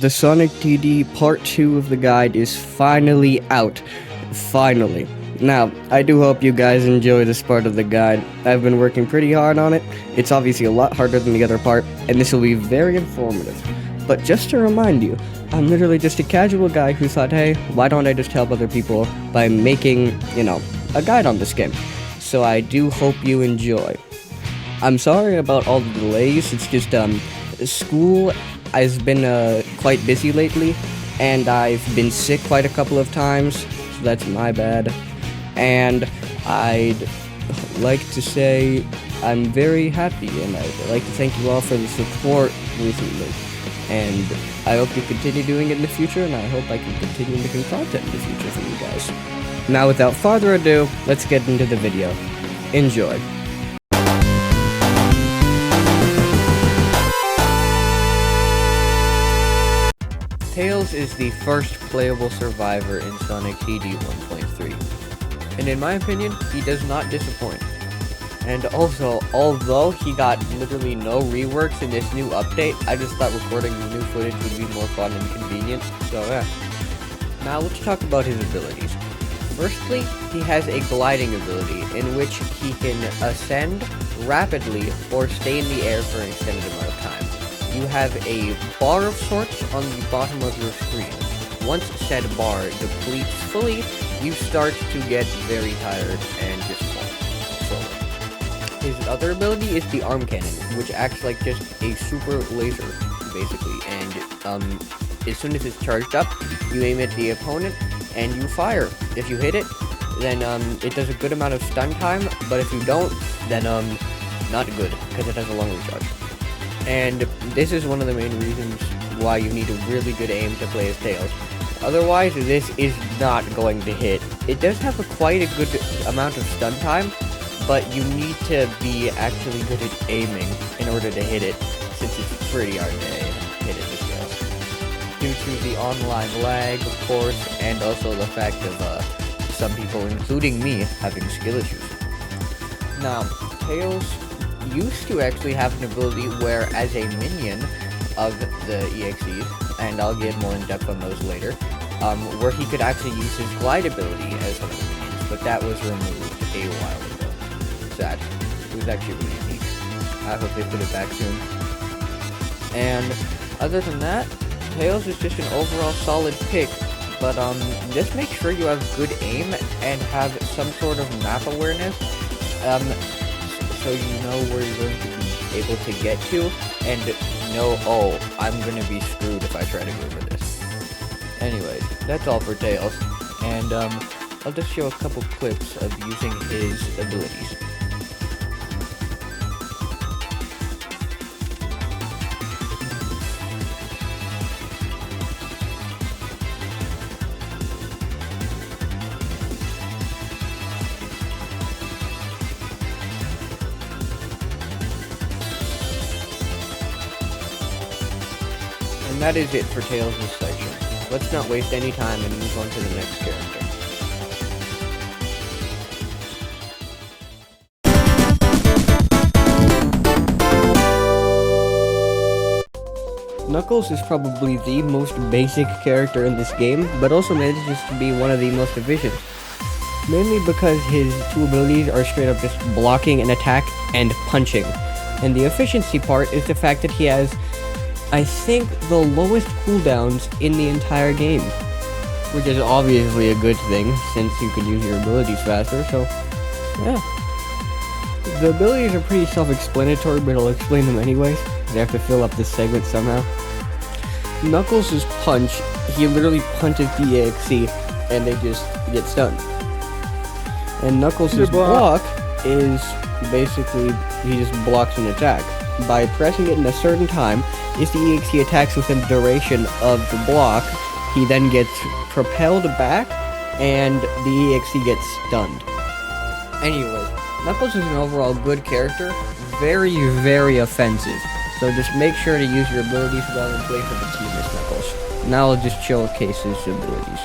the Sonic TD Part 2 of the guide is finally out. Finally. Now, I do hope you guys enjoy this part of the guide. I've been working pretty hard on it. It's obviously a lot harder than the other part, and this will be very informative. But just to remind you, I'm literally just a casual guy who thought, hey, why don't I just help other people by making, a guide on this game. So I do hope you enjoy. I'm sorry about all the delays. It's just, school has been quite busy lately, and I've been sick quite a couple of times, so that's my bad. And I'd like to say I'm very happy, and I'd like to thank you all for the support recently. And I hope you continue doing it in the future, and I hope I can continue making content in the future for you guys. Now, without further ado, let's get into the video. Enjoy. Tails is the first playable survivor in Sonic TD 1.3, and in my opinion, he does not disappoint. And also, although he got literally no reworks in this new update, I just thought recording the new footage would be more fun and convenient, so yeah. Now let's talk about his abilities. Firstly, he has a gliding ability, in which he can ascend rapidly or stay in the air for an extended amount of time. You have a bar of sorts on the bottom of your screen. Once said bar depletes fully, you start to get very tired and just fall slowly. His other ability is the arm cannon, which acts like just a super laser, basically, and as soon as it's charged up, you aim at the opponent and you fire. If you hit it, then it does a good amount of stun time, but if you don't, then not good, because it has a long recharge. And this is one of the main reasons why you need a really good aim to play as Tails. Otherwise, this is not going to hit. It does have quite a good amount of stun time, but you need to be actually good at aiming in order to hit it, since it's pretty hard to hit it with Tails. Due to the online lag, of course, and also the fact of some people, including me, having skill issues. Now, Tails used to actually have an ability where, as a minion of the EXEs, and I'll get more in depth on those later, where he could actually use his glide ability as one of the minions, but that was removed a while ago. Sad. It was actually really neat. I hope they put it back soon. And other than that, Tails is just an overall solid pick, but just make sure you have good aim and have some sort of map awareness, so you know where you're going to be able to get to, and know, oh, I'm going to be screwed if I try to go for this. Anyways, that's all for Tails, and I'll just show a couple clips of using his abilities. And that is it for Tails' section. Let's not waste any time and move on to the next character. Knuckles is probably the most basic character in this game, but also manages to be one of the most efficient. Mainly because his two abilities are straight up just blocking and attack and punching. And the efficiency part is the fact that he has, I think, the lowest cooldowns in the entire game, which is obviously a good thing since you can use your abilities faster, so yeah. The abilities are pretty self-explanatory, but I'll explain them anyways. They have to fill up this segment somehow. Knuckles' punch, he literally punches the EXE and they just get stunned. And Knuckles' block is basically, he just blocks an attack. By pressing it in a certain time, if the EXE attacks within the duration of the block, he then gets propelled back, and the EXE gets stunned. Anyway, Knuckles is an overall good character, very, very offensive, so just make sure to use your abilities well and play for the team as Knuckles. Now I'll just showcase his abilities.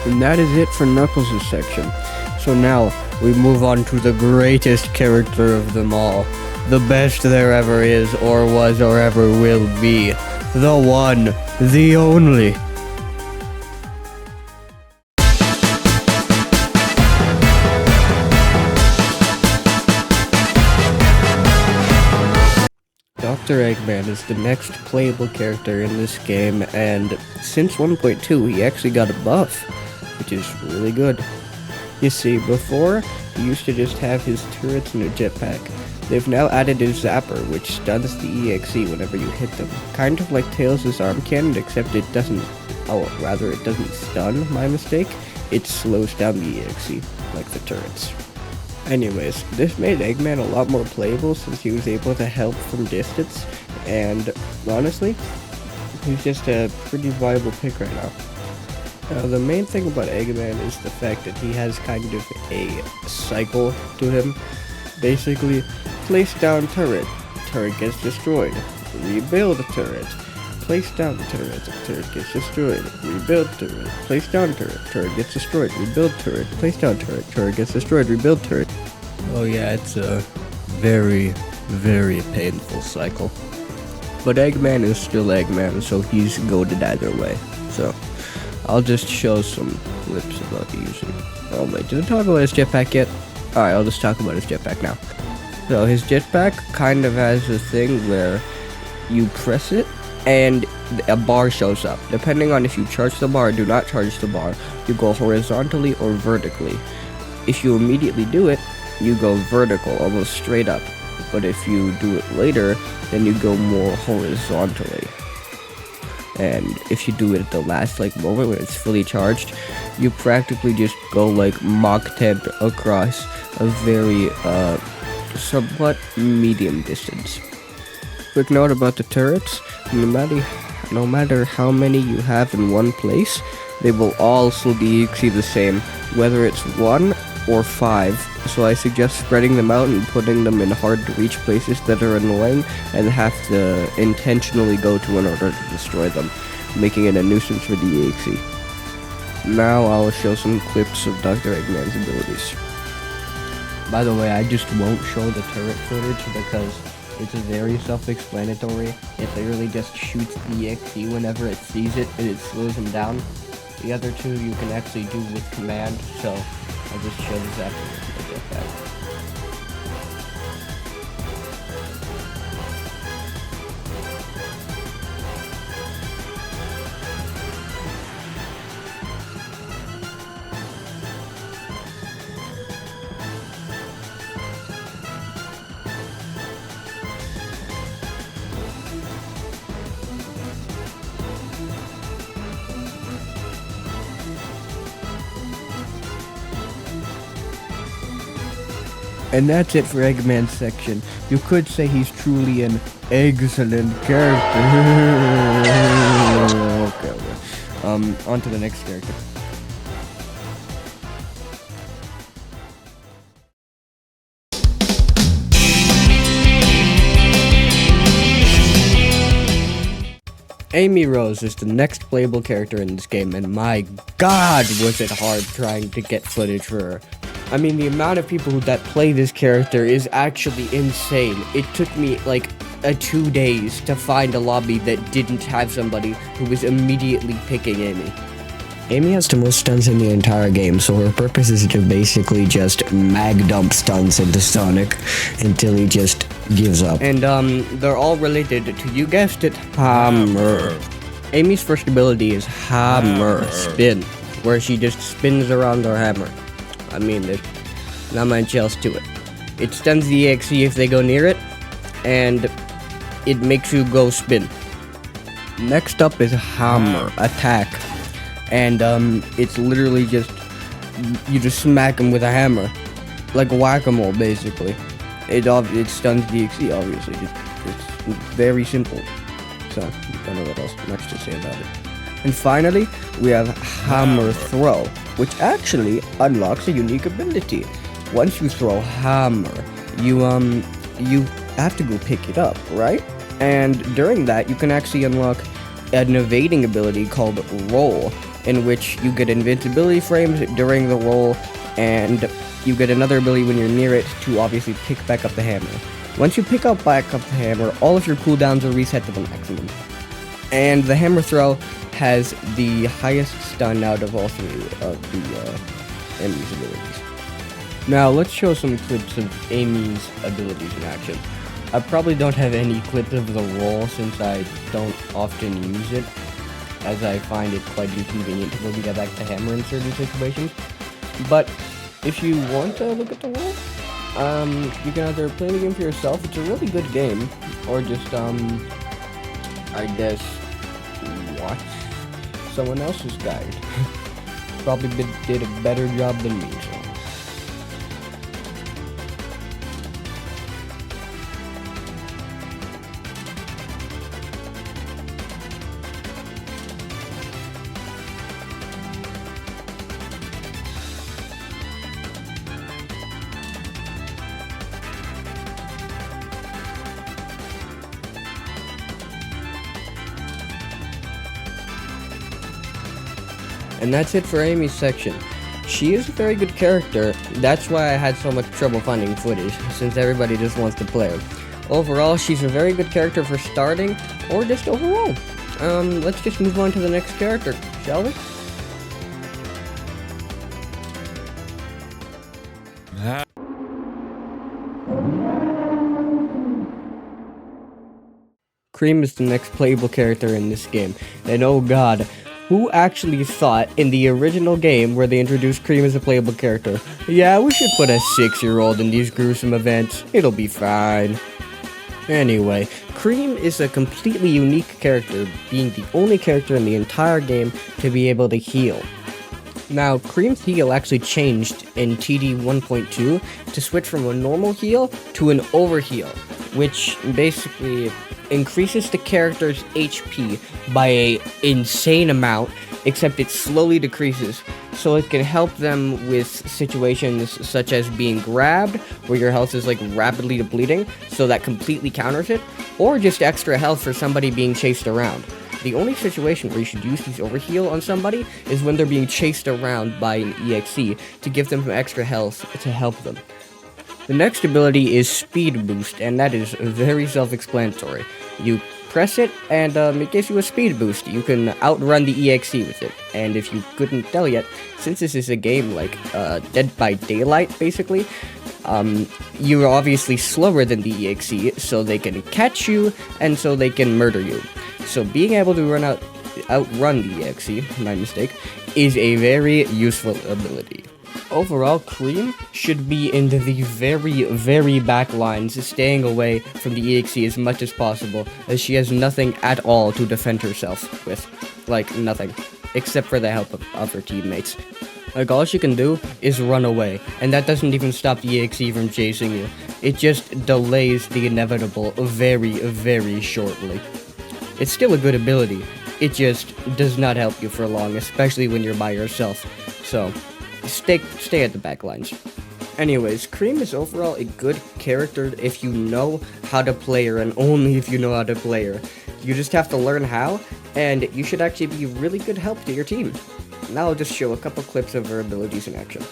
And that is it for Knuckles' section. So now, we move on to the greatest character of them all. The best there ever is, or was, or ever will be. The one, the only. Dr. Eggman is the next playable character in this game, and since 1.2 he actually got a buff, which is really good. You see, before, he used to just have his turrets and a jetpack. They've now added a zapper, which stuns the EXE whenever you hit them. Kind of like Tails' arm cannon, except it doesn't, it doesn't stun, my mistake. It slows down the EXE, like the turrets. Anyways, this made Eggman a lot more playable since he was able to help from distance, and honestly, he's just a pretty viable pick right now. Now, the main thing about Eggman is the fact that he has kind of a cycle to him. Basically, place down turret, turret gets destroyed, rebuild turret, place down turret, turret gets destroyed, rebuild turret, place down turret, turret gets destroyed, rebuild turret, place down turret, turret gets destroyed, rebuild turret. Oh yeah, it's a very, very painful cycle. But Eggman is still Eggman, so he's goated either way. So, I'll just show some clips about using. Oh wait, did I talk about his jetpack yet? Alright, I'll just talk about his jetpack now. So his jetpack kind of has a thing where you press it and a bar shows up. Depending on if you charge the bar or do not charge the bar, you go horizontally or vertically. If you immediately do it, you go vertical, almost straight up. But if you do it later, then you go more horizontally. And if you do it at the last moment when it's fully charged, you practically just go like Mach 10 across a very somewhat medium distance. Quick note about the turrets: no matter how many you have in one place, they will all slow the EXE the same, whether it's 1 or 5. So I suggest spreading them out and putting them in hard to reach places that are annoying and have to intentionally go to in order to destroy them, making it a nuisance for the EXE. Now I'll show some clips of Dr. Eggman's abilities. By the way, I just won't show the turret footage because it's very self-explanatory. It literally just shoots the EXE whenever it sees it and it slows him down. The other two you can actually do with command, so I'll just show this after I get back. And that's it for Eggman's section. You could say he's truly an excellent character. Okay. On to the next character. Amy Rose is the next playable character in this game, and my god was it hard trying to get footage for her. I mean, the amount of people that play this character is actually insane. It took me like 2 days to find a lobby that didn't have somebody who was immediately picking Amy. Amy has the most stuns in the entire game, so her purpose is to basically just mag dump stuns into Sonic until he just gives up. And they're all related to, you guessed it, Hammer. Amy's first ability is Hammer Spin, where she just spins around her hammer. I mean, there's not much else to it. It stuns the EXE if they go near it, and it makes you go spin. Next up is Hammer Attack, and it's literally just, you just smack them with a hammer, like whack-a-mole basically. It stuns the EXE, obviously. It's very simple. So, I don't know what else much to say about it. And finally, we have Hammer Throw, which actually unlocks a unique ability. Once you throw Hammer, you have to go pick it up, right? And during that, you can actually unlock an evading ability called Roll, in which you get invincibility frames during the roll, and you get another ability when you're near it to obviously pick back up the hammer. Once you pick up back up the hammer, all of your cooldowns are reset to the maximum. And the hammer throw has the highest stun out of all three of the enemy's abilities. Now let's show some clips of Amy's abilities in action. I probably don't have any clips of the roll since I don't often use it, as I find it quite inconvenient to go get back the hammer in certain situations. But if you want to look at the roll, you can either play the game for yourself, it's a really good game, or just, I guess, watch someone else's guide. Probably did a better job than me, so. And that's it for Amy's section. She is a very good character, that's why I had so much trouble finding footage, since everybody just wants to play her. Overall, she's a very good character for starting, or just overall. Let's just move on to the next character, shall we? Cream is the next playable character in this game, and oh god, who actually thought in the original game where they introduced Cream as a playable character, yeah, we should put a 6-year-old in these gruesome events, it'll be fine. Anyway, Cream is a completely unique character, being the only character in the entire game to be able to heal. Now, Cream's heal actually changed in TD 1.2 to switch from a normal heal to an overheal, which basically increases the character's HP by an insane amount, except it slowly decreases, so it can help them with situations such as being grabbed, where your health is like rapidly depleting, so that completely counters it, or just extra health for somebody being chased around. The only situation where you should use these overheal on somebody is when they're being chased around by an EXE to give them some extra health to help them. The next ability is Speed Boost, and that is very self-explanatory. You press it, and it gives you a speed boost. You can outrun the EXE with it. And if you couldn't tell yet, since this is a game like Dead by Daylight, basically, you're obviously slower than the EXE, so they can catch you, and so they can murder you. So being able to outrun the EXE, my mistake, is a very useful ability. Overall, Cream should be in the very, very back lines, staying away from the EXE as much as possible, as she has nothing at all to defend herself with. Like, nothing. Except for the help of her teammates. Like, all she can do is run away, and that doesn't even stop the EXE from chasing you. It just delays the inevitable very, very shortly. It's still a good ability, it just does not help you for long, especially when you're by yourself. So, stay at the back lines. Anyways, Cream is overall a good character if you know how to play her, and only if you know how to play her. You just have to learn how, and you should actually be really good help to your team. Now I'll just show a couple clips of her abilities in action.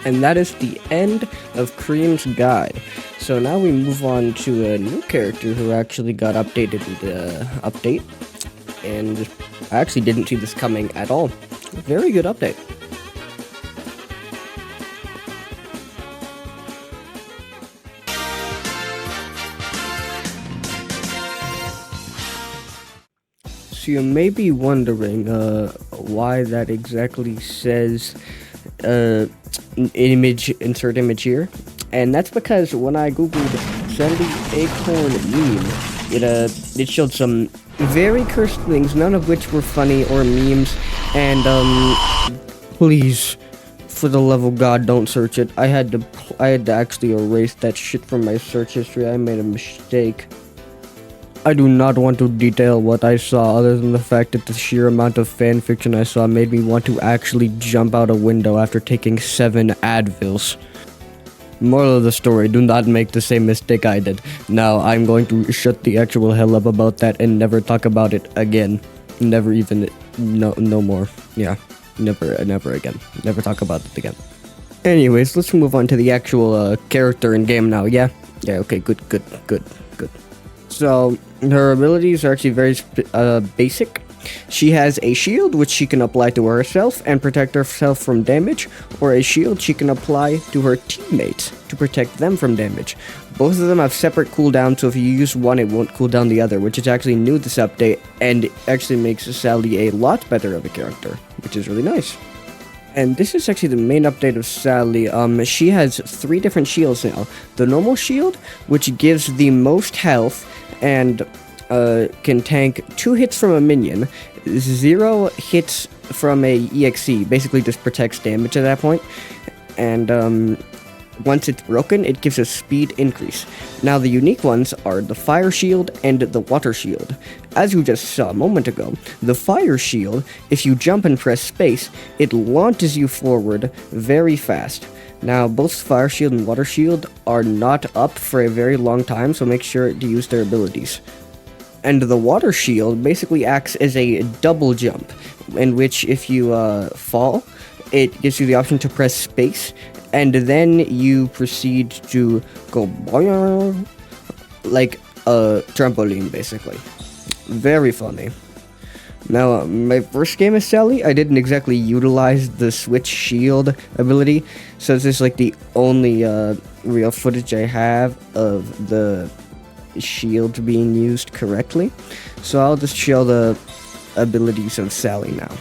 And that is the end of Cream's guide. So now we move on to a new character who actually got updated in the update. And I actually didn't see this coming at all. Very good update. So you may be wondering why that exactly says insert image here, and that's because when I googled Sandy Acorn meme, it showed some very cursed things, none of which were funny or memes, and please, for the love of God, don't search it. I had to actually erase that shit from my search history. I made a mistake. I do not want to detail what I saw, other than the fact that the sheer amount of fanfiction I saw made me want to actually jump out a window after taking 7 Advils. Moral of the story, do not make the same mistake I did. Now, I'm going to shut the actual hell up about that and never talk about it again. Never even, no more. Yeah, never again. Never talk about it again. Anyways, let's move on to the actual character in game now, yeah? Yeah, okay, good. So, her abilities are actually very basic. She has a shield, which she can apply to herself and protect herself from damage, or a shield she can apply to her teammates to protect them from damage. Both of them have separate cooldowns, so if you use one, it won't cool down the other, which is actually new this update, and actually makes Sally a lot better of a character, which is really nice. And this is actually the main update of Sally. She has 3 different shields now. The normal shield, which gives the most health and can tank 2 hits from a minion, 0 hits from a EXE, basically just protects damage at that point, and once it's broken, it gives a speed increase. Now the unique ones are the fire shield and the water shield. As you just saw a moment ago, the fire shield, if you jump and press space, it launches you forward very fast. Now, both Fire Shield and Water Shield are not up for a very long time, so make sure to use their abilities. And the Water Shield basically acts as a double jump, in which if you fall, it gives you the option to press space, and then you proceed to go like a trampoline, basically. Very funny. Now, my first game as Sally, I didn't exactly utilize the switch shield ability, so this is like the only real footage I have of the shield being used correctly. So I'll just show the abilities of Sally now.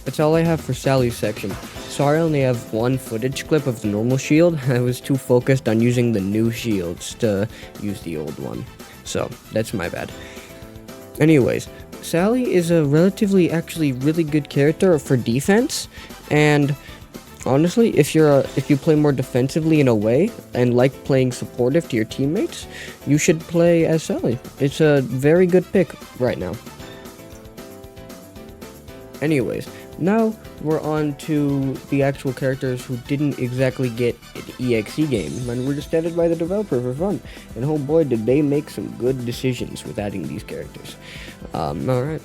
That's all I have for Sally's section. Sorry I only have one footage clip of the normal shield. I was too focused on using the new shields to use the old one. So, that's my bad. Anyways, Sally is a relatively actually really good character for defense, and honestly, if you play more defensively in a way and like playing supportive to your teammates, you should play as Sally. It's a very good pick right now. Anyways, now we're on to the actual characters who didn't exactly get an EXE game, and were just added by the developer for fun. And oh boy, did they make some good decisions with adding these characters. Alright,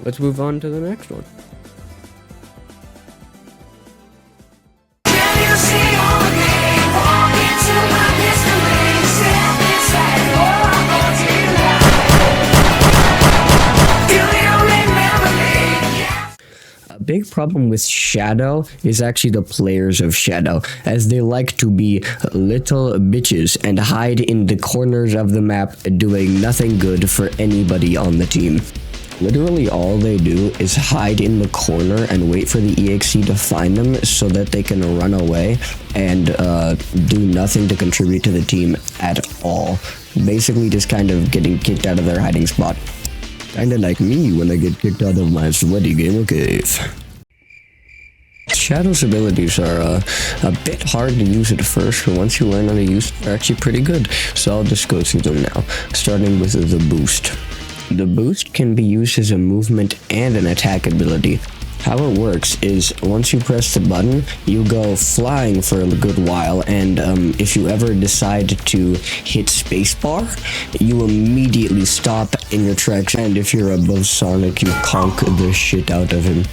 let's move on to the next one. A big problem with Shadow is actually the players of Shadow, as they like to be little bitches and hide in the corners of the map doing nothing good for anybody on the team. Literally all they do is hide in the corner and wait for the EXE to find them so that they can run away and do nothing to contribute to the team at all. Basically just kind of getting kicked out of their hiding spot. Kinda like me when I get kicked out of my sweaty gamer cave. Shadow's abilities are a bit hard to use at first, but once you learn how to use them, they're actually pretty good. So I'll just go through them now, starting with the boost. The boost can be used as a movement and an attack ability. How it works is once you press the button, you go flying for a good while, and if you ever decide to hit spacebar, you immediately stop in your tracks, and if you're above Sonic, you conk the shit out of him.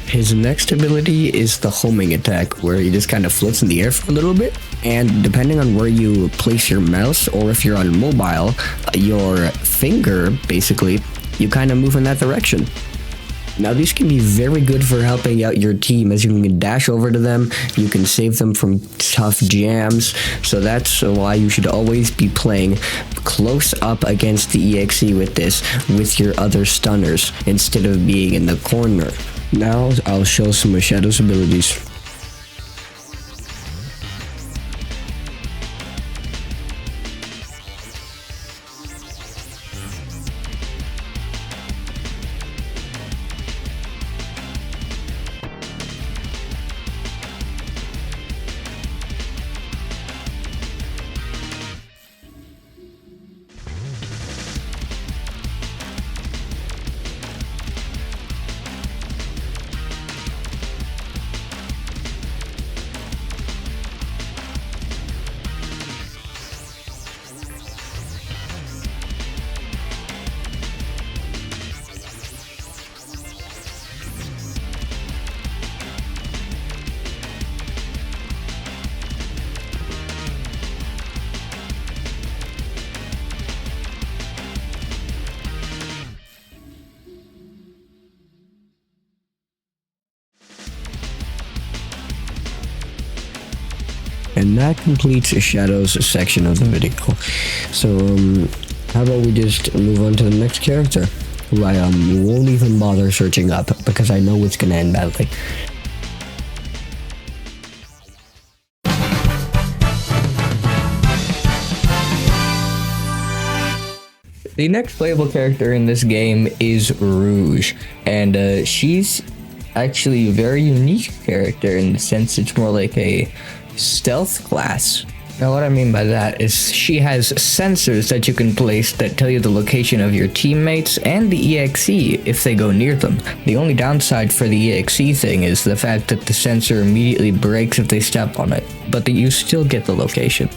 His next ability is the homing attack, where he just kind of floats in the air for a little bit, and depending on where you place your mouse, or if you're on mobile, your finger, basically, you kind of move in that direction. Now these can be very good for helping out your team, as you can dash over to them, you can save them from tough jams, so that's why you should always be playing close up against the EXE with this, with your other stunners, instead of being in the corner. Now I'll show some of Shadow's abilities. And that completes Shadow's section of the video. So, how about we just move on to the next character, who I won't even bother searching up, because I know it's gonna end badly. The next playable character in this game is Rouge, and she's actually a very unique character in the sense it's more like a stealth class. Now what I mean by that is she has sensors that you can place that tell you the location of your teammates and the EXE if they go near them. The only downside for the EXE thing is the fact that the sensor immediately breaks if they step on it, but that you still get the location.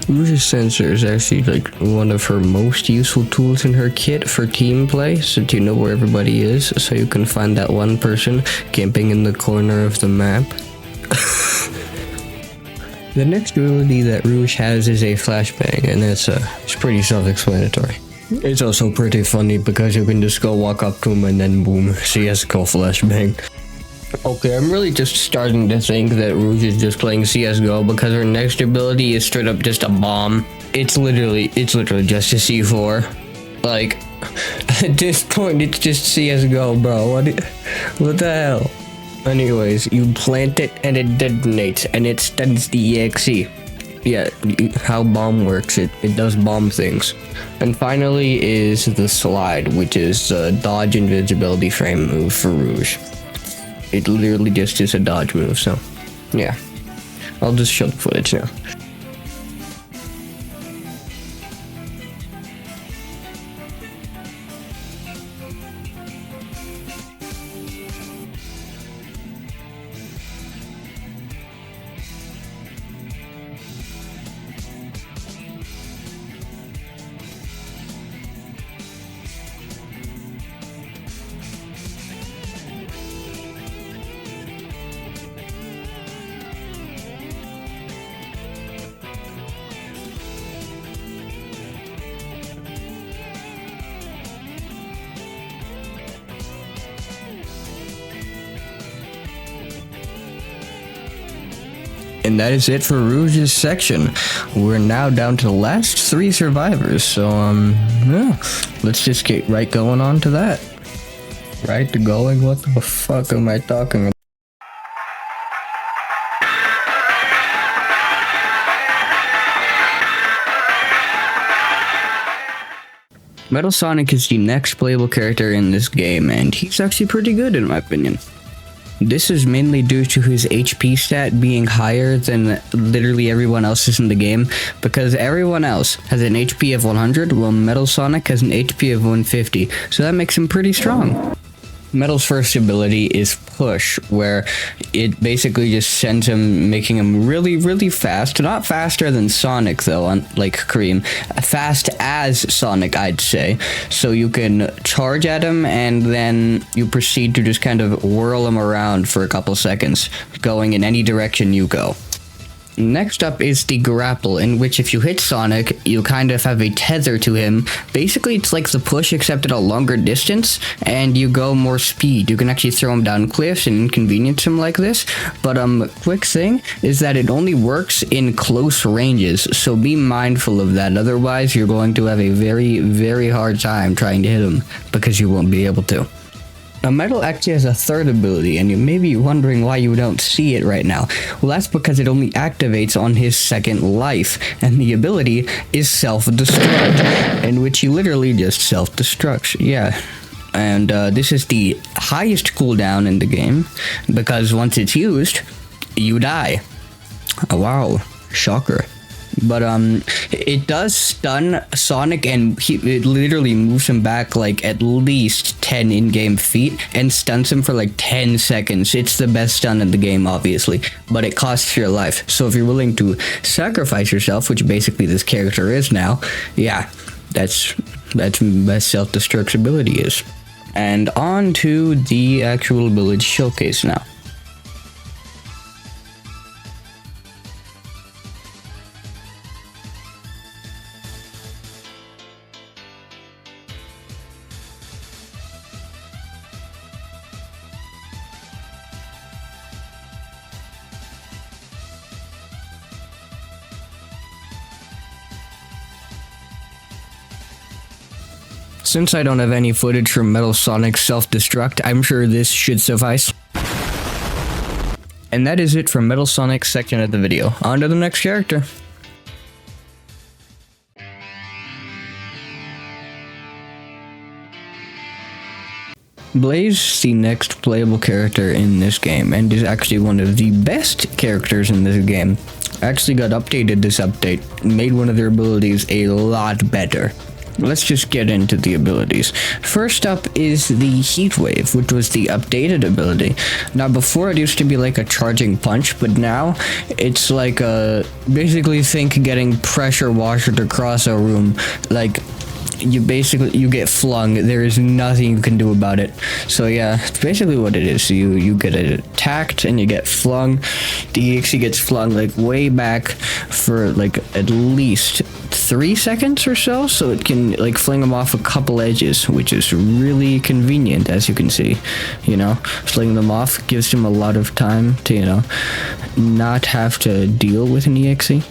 Rouge's sensor is actually like one of her most useful tools in her kit for team play, so you know where everybody is, so you can find that one person camping in the corner of the map. The next ability that Rouge has is a flashbang, and it's pretty self-explanatory. It's also pretty funny because you can just go walk up to him and then boom, CSGO flashbang. Okay, I'm really just starting to think that Rouge is just playing CSGO because her next ability is straight up just a bomb. It's literally just a C4. Like, at this point, it's just CSGO, bro. What the hell? Anyways, you plant it and it detonates, and it stuns the EXE. Yeah, how bomb works, it does bomb things. And finally is the slide, which is a dodge invisibility frame move for Rouge. It literally just is a dodge move, so yeah. I'll just show the footage now. And that is it for Rouge's section. We're now down to the last 3 survivors, so yeah, let's just get right going on to that. Right to going? What the fuck am I talking about? Metal Sonic is the next playable character in this game, and he's actually pretty good in my opinion. This is mainly due to his HP stat being higher than literally everyone else's in the game, because everyone else has an HP of 100, while Metal Sonic has an HP of 150, so that makes him pretty strong. Metal's first ability is Push, where it basically just sends him, making him really, really fast. Not faster than Sonic though, like Kareem. Fast as Sonic, I'd say. So you can charge at him and then you proceed to just kind of whirl him around for a couple seconds, going in any direction you go. Next up is the grapple, in which if you hit Sonic, you kind of have a tether to him. Basically, it's like the push except at a longer distance, and you go more speed. You can actually throw him down cliffs and inconvenience him like this, but quick thing is that it only works in close ranges, so be mindful of that. Otherwise, you're going to have a very, very hard time trying to hit him, because you won't be able to. Now, Metal actually has a third ability, and you may be wondering why you don't see it right now. Well, that's because it only activates on his second life, and the ability is self-destruct, in which he literally just self-destructs, yeah. And this is the highest cooldown in the game, because once it's used, you die. Oh, wow, shocker. But it does stun Sonic, and it literally moves him back like at least 10 in-game feet and stuns him for like 10 seconds. It's the best stun in the game, obviously, but it costs your life. So if you're willing to sacrifice yourself, which basically this character is now, yeah, that's best self-destruct's ability is. And on to the actual ability showcase now. Since I don't have any footage from Metal Sonic's self-destruct, I'm sure this should suffice. And that is it for Metal Sonic's section of the video. On to the next character. Blaze is the next playable character in this game, and is actually one of the best characters in this game. Actually got updated this update, made one of their abilities a lot better. Let's just get into the abilities. First up is the Heat Wave, which was the updated ability. Now, before it used to be like a charging punch, but now it's like basically think getting pressure washed across a room. Like, you get flung. There is nothing you can do about it. So yeah, it's basically what it is. You get attacked and you get flung. The EXE gets flung like way back for like at least 3 seconds or so, so it can like fling them off a couple edges, which is really convenient, as you can see. You know, fling them off gives him a lot of time to, you know, not have to deal with an EXE.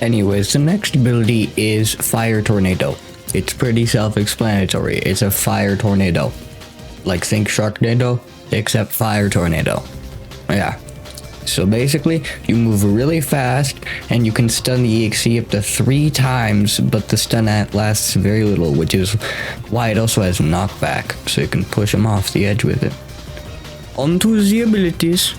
Anyways, the next ability is Fire Tornado. It's pretty self-explanatory. It's a fire tornado. Like think Sharknado, except fire tornado. Yeah. So basically, you move really fast, and you can stun the EXE up to 3 times, but the stun lasts very little, which is why it also has knockback, so you can push him off the edge with it. On to the abilities.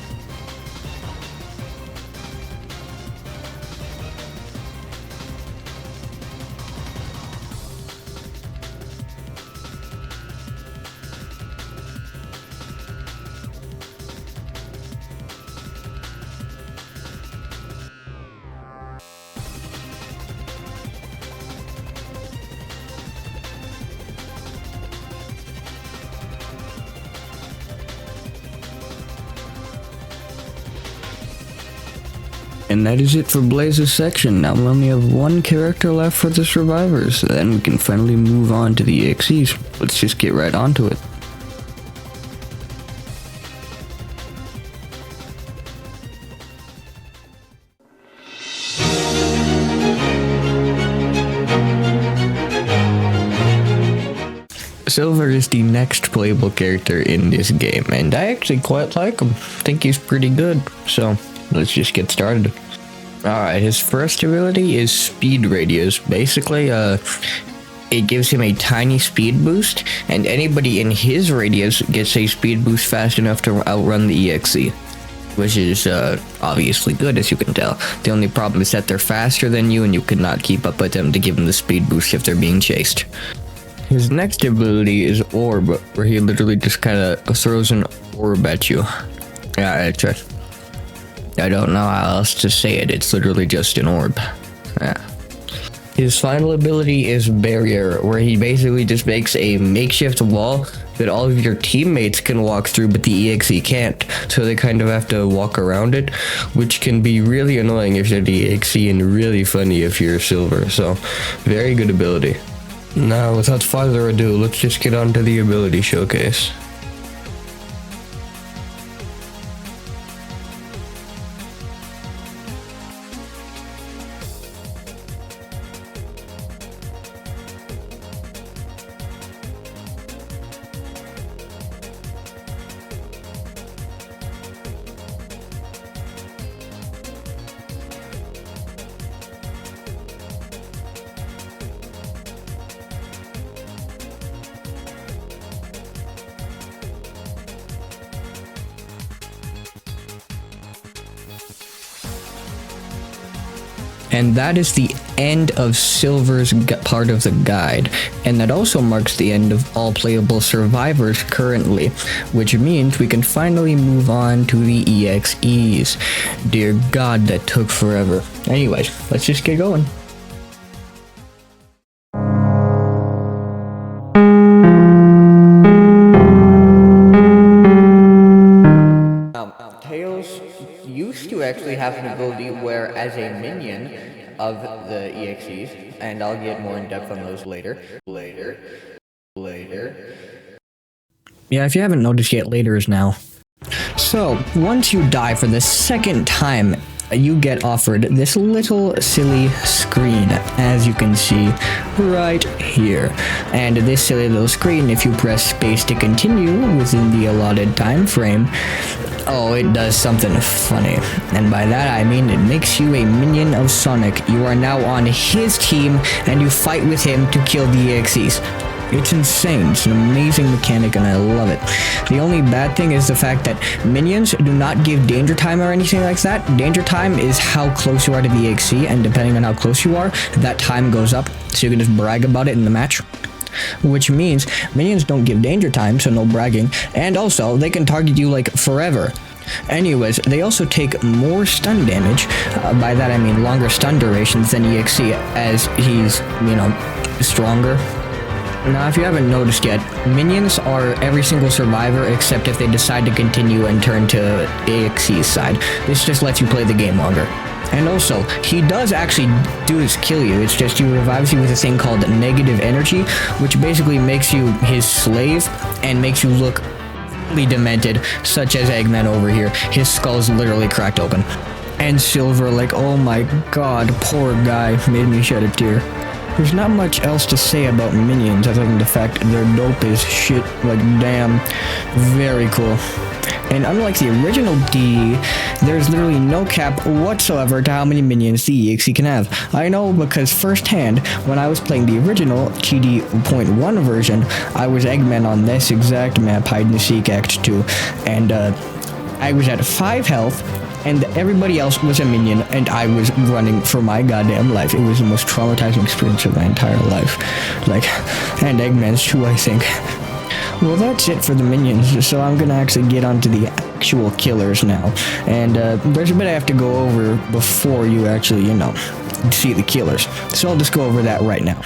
And that is it for Blaze's section. Now we only have 1 character left for the survivors, then we can finally move on to the EXEs. Let's just get right onto it. Silver is the next playable character in this game, and I actually quite like him. Think he's pretty good, so let's just get started. Alright, his first ability is Speed Radius. Basically, it gives him a tiny speed boost, and anybody in his radius gets a speed boost fast enough to outrun the EXE. Which is obviously good, as you can tell. The only problem is that they're faster than you and you cannot keep up with them to give them the speed boost if they're being chased. His next ability is Orb, where he literally just kind of throws an orb at you. Yeah, I don't know how else to say it, it's literally just an orb. Yeah. His final ability is Barrier, where he basically just makes a makeshift wall that all of your teammates can walk through, but the EXE can't. So they kind of have to walk around it, which can be really annoying if you're the EXE and really funny if you're Silver. So, very good ability. Now, without further ado, let's just get on to the ability showcase. And that is the end of Silver's part of the guide. And that also marks the end of all playable survivors currently, which means we can finally move on to the EXEs. Dear God, that took forever. Anyways, let's just get going. Tails used to actually have an ability where, as a minion of the EXEs, and I'll get more in depth on those later. Yeah, if you haven't noticed yet, later is now. So, once you die for the second time, you get offered this little silly screen, as you can see right here. And this silly little screen, if you press space to continue within the allotted time frame, oh, it does something funny. And by that I mean it makes you a minion of Sonic. You are now on his team, and you fight with him to kill the EXEs. It's insane. It's an amazing mechanic, and I love it. The only bad thing is the fact that minions do not give danger time or anything like that. Danger time is how close you are to the EXE, and depending on how close you are, that time goes up, so you can just brag about it in the match. Which means minions don't give danger time, so no bragging, and also they can target you like forever. Anyways, they also take more stun damage. By that I mean longer stun durations than EXE, as he's, stronger. Now, if you haven't noticed yet, minions are every single survivor except if they decide to continue and turn to EXE's side. This just lets you play the game longer. And also, he does actually kill you. It's just he revives you with a thing called negative energy, which basically makes you his slave and makes you look really demented, such as Eggman over here. His skull's literally cracked open. And Silver, like, oh my god, poor guy, made me shed a tear. There's not much else to say about minions other than the fact they're dope as shit, like damn, very cool. And unlike the original D, there's literally no cap whatsoever to how many minions the EXE can have. I know because firsthand, when I was playing the original TD.1 version, I was Eggman on this exact map, Hide and Seek Act 2, and I was at 5 health, and everybody else was a minion, and I was running for my goddamn life. It was the most traumatizing experience of my entire life. And Eggman's too, I think. Well, that's it for the minions, so I'm gonna actually get onto the actual killers now. And there's a bit I have to go over before you actually, see the killers. So I'll just go over that right now.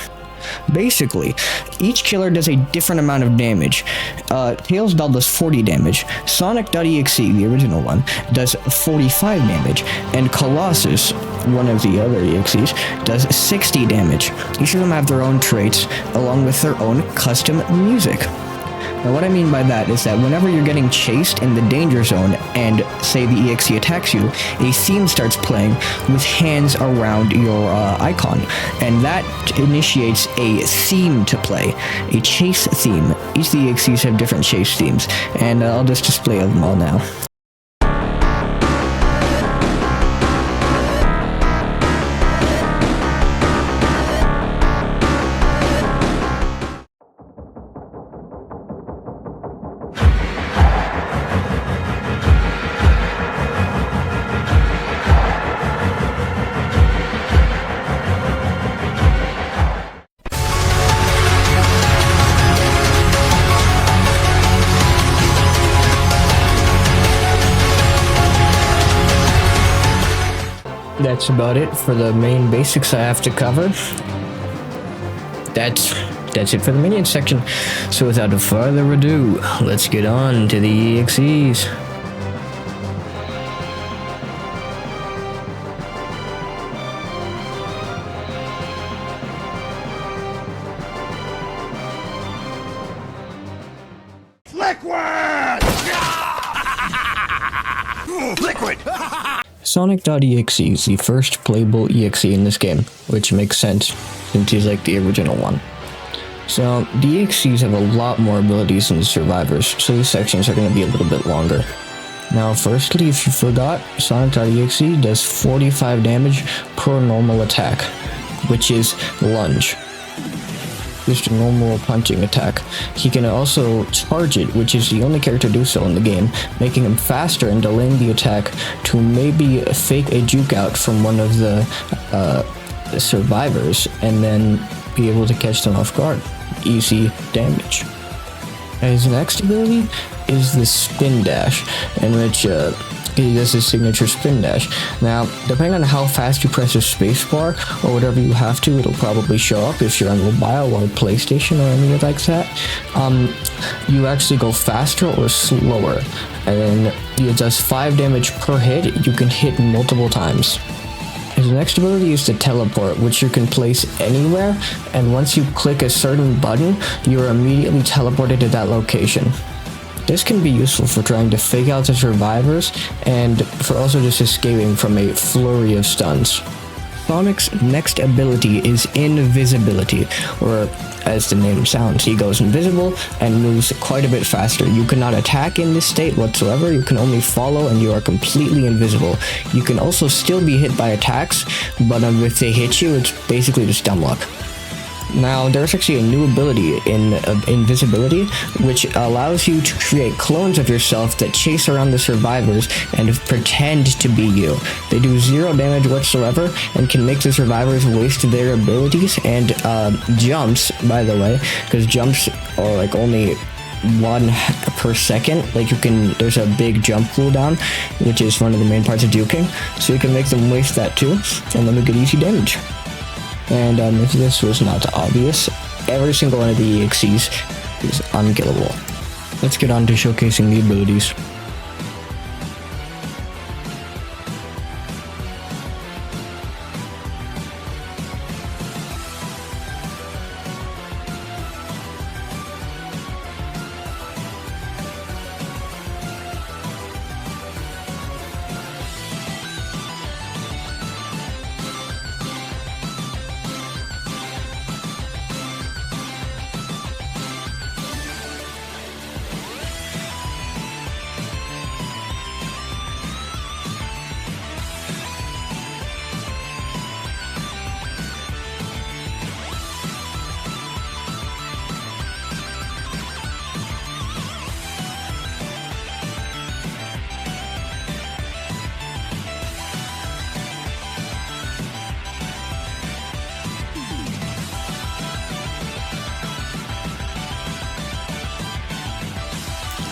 Basically, each killer does a different amount of damage. Tails doll does 40 damage, Sonic.exe, the original one, does 45 damage, and Colossus, one of the other EXEs, does 60 damage. Each of them have their own traits, along with their own custom music. Now what I mean by that is that whenever you're getting chased in the danger zone and say the EXE attacks you, a theme starts playing with hands around your icon, and that initiates a theme to play, a chase theme. Each of the EXEs have different chase themes, and I'll just display them all now. That's about it for the main basics I have to cover. That's it for the minion section. So without further ado, let's get on to the EXEs. Liquid! Sonic.exe is the first playable EXE in this game, which makes sense, since he's like the original one. So, the EXEs have a lot more abilities than the survivors, so these sections are going to be a little bit longer. Now firstly, if you forgot, Sonic.exe does 45 damage per normal attack, which is lunge. Just a normal punching attack. He can also charge it, which is the only character to do so in the game, making him faster and delaying the attack to maybe fake a juke out from one of the survivors and then be able to catch them off guard. Easy damage. His next ability is the spin dash, in which he does his signature spin dash. Now, depending on how fast you press the spacebar or whatever you have to, it'll probably show up if you're on mobile or PlayStation or anything like that. You actually go faster or slower, and then it does 5 damage per hit. You can hit multiple times. His next ability is to teleport, which you can place anywhere, and once you click a certain button, you're immediately teleported to that location. This can be useful for trying to fake out the survivors, and for also just escaping from a flurry of stuns. Sonic's next ability is invisibility, or as the name sounds, he goes invisible and moves quite a bit faster. You cannot attack in this state whatsoever, you can only follow and you are completely invisible. You can also still be hit by attacks, but if they hit you, it's basically just dumb luck. Now, there's actually a new ability in invisibility, which allows you to create clones of yourself that chase around the survivors and pretend to be you. They do 0 damage whatsoever and can make the survivors waste their abilities and jumps, by the way, because jumps are like only 1 per second. Like there's a big jump cooldown, which is one of the main parts of juking, so you can make them waste that too, and then we get easy damage. And if this was not obvious, every single one of the EXEs is unkillable. Let's get on to showcasing the abilities.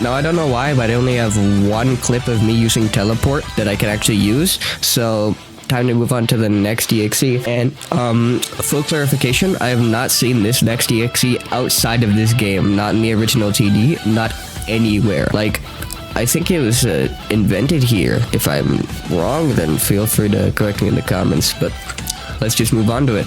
Now, I don't know why, but I only have 1 clip of me using teleport that I can actually use, so time to move on to the next EXE. And full clarification, I have not seen this next EXE outside of this game, not in the original TD, not anywhere. Like, I think it was invented here. If I'm wrong, then feel free to correct me in the comments, but let's just move on to it.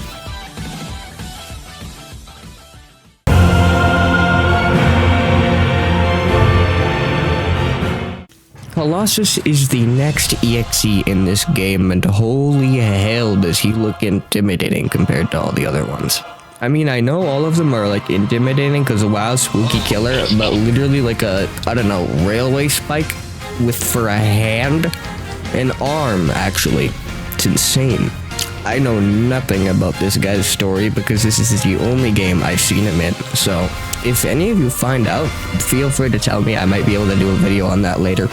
Colossus is the next EXE in this game, and holy hell does he look intimidating compared to all the other ones. I mean, I know all of them are like intimidating because wow, spooky killer, but literally like a, I don't know, railway spike for a hand, an arm actually. It's insane. I know nothing about this guy's story because this is the only game I've seen him in, so if any of you find out, feel free to tell me. I might be able to do a video on that later.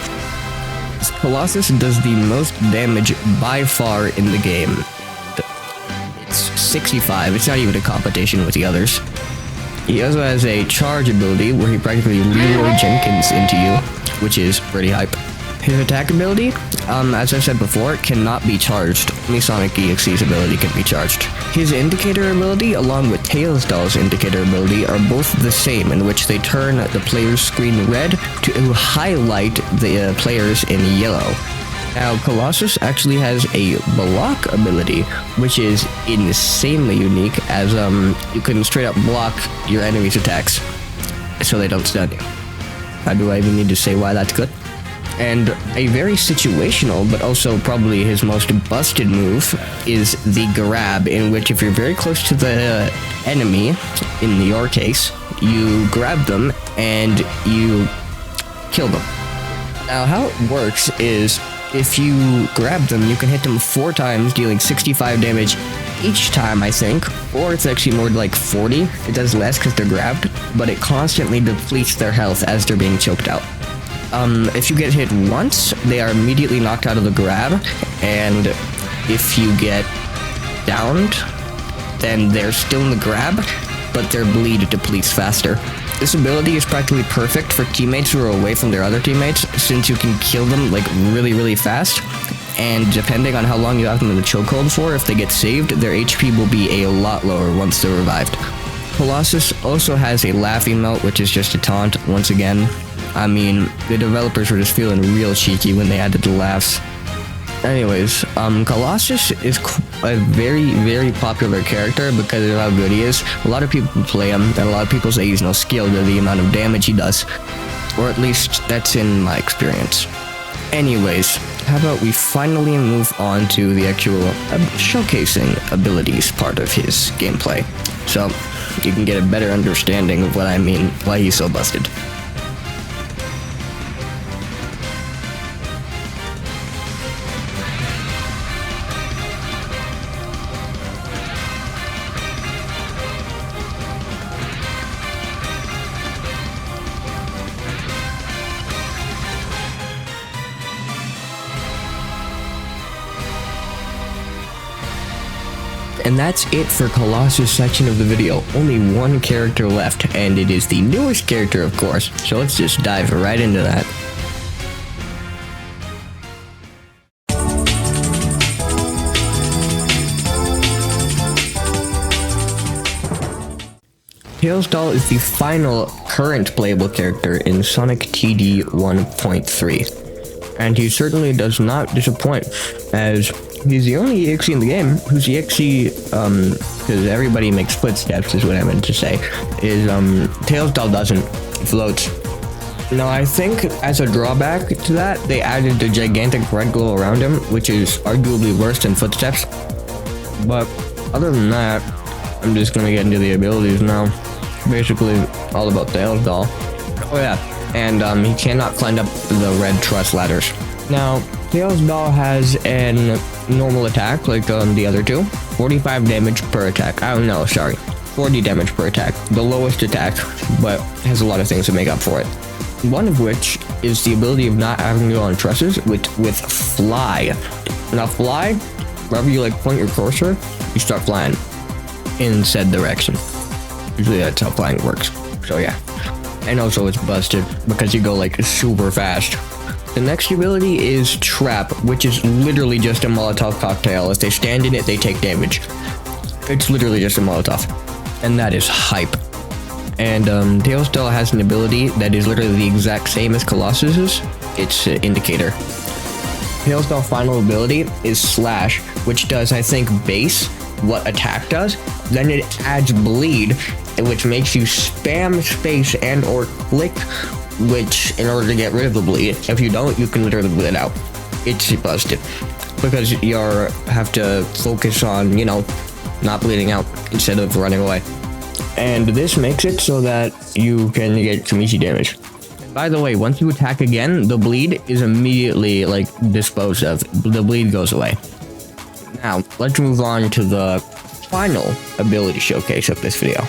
Colossus does the most damage by far in the game. It's 65, it's not even a competition with the others. He also has a charge ability where he practically Leroy Jenkins into you, which is pretty hype. His attack ability, as I said before, cannot be charged. Only Sonic.exe's ability can be charged. His indicator ability, along with Tails Doll's indicator ability, are both the same, in which they turn the player's screen red to highlight the players in yellow. Now, Colossus actually has a block ability, which is insanely unique, as you can straight up block your enemy's attacks, so they don't stun you. How do I even need to say why that's good? And a very situational, but also probably his most busted move, is the grab, in which if you're very close to the enemy, in your case, you grab them and you kill them. Now, how it works is, if you grab them, you can hit them 4 times, dealing 65 damage each time, I think. Or it's actually more like 40. It does less because they're grabbed, but it constantly depletes their health as they're being choked out. If you get hit once, they are immediately knocked out of the grab, and if you get downed, then they're still in the grab, but their bleed depletes faster. This ability is practically perfect for teammates who are away from their other teammates, since you can kill them like really fast, and depending on how long you have them in the chokehold for, if they get saved, their HP will be a lot lower once they're revived. Colossus also has a laugh emote, which is just a taunt, once again. I mean, the developers were just feeling real cheeky when they added the laughs. Anyways, Colossus is a very popular character because of how good he is. A lot of people play him, and a lot of people say he's no skill to the amount of damage he does. Or at least, that's in my experience. Anyways, how about we finally move on to the actual showcasing abilities part of his gameplay, so you can get a better understanding of what I mean, why he's so busted. And that's it for Colossus section of the video. Only one character left, and it is the newest character, of course. So let's just dive right into that. Tails Doll is the final current playable character in Sonic.exe 1.3. And he certainly does not disappoint, as he's the only EXE in the game whose EXE, because everybody makes footsteps is what I meant to say, is, Tails Doll doesn't. It floats. Now, I think as a drawback to that, they added the gigantic red glow around him, which is arguably worse than footsteps. But other than that, I'm just gonna get into the abilities now. Basically, all about Tails Doll. Oh yeah, and he cannot climb up the red truss ladders. Now, Tails Doll has an normal attack like the other two. 45 damage per attack. Oh no, sorry. 40 damage per attack. The lowest attack, but has a lot of things to make up for it. One of which is the ability of not having to go on trusses with fly. Now fly, wherever you like point your cursor, you start flying in said direction. Usually that's how flying works. So yeah. And also it's busted because you go like super fast. The next ability is Trap, which is literally just a Molotov cocktail. If they stand in it, they take damage. It's literally just a Molotov. And that is hype. And Tails Doll has an ability that is literally the exact same as Colossus's. It's Indicator. Tails Doll's final ability is Slash, which does, I think, base what attack does. Then it adds Bleed, which makes you spam space and or click which in order to get rid of the bleed, if you don't, you can literally bleed out. It's busted because you have to focus on, you know, not bleeding out instead of running away. And this makes it so that you can get some easy damage. By the way, once you attack again, the bleed is immediately like disposed of. The bleed goes away. Now, let's move on to the final ability showcase of this video.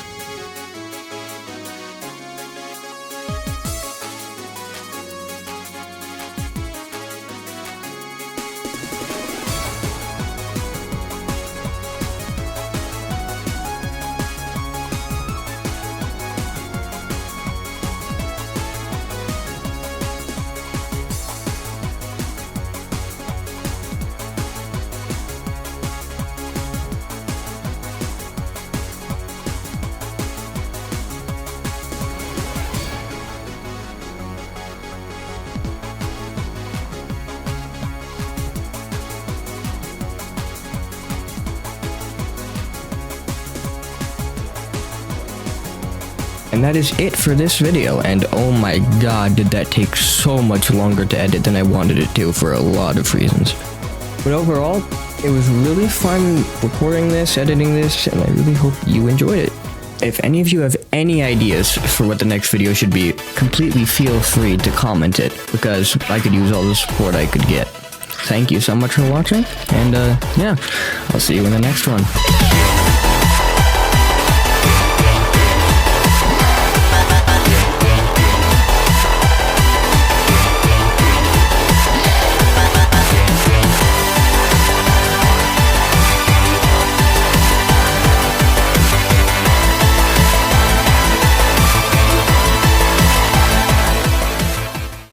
And that is it for this video, and oh my god, did that take so much longer to edit than I wanted it to for a lot of reasons. But overall, it was really fun recording this, editing this, and I really hope you enjoyed it. If any of you have any ideas for what the next video should be, completely feel free to comment it, because I could use all the support I could get. Thank you so much for watching, and yeah, I'll see you in the next one.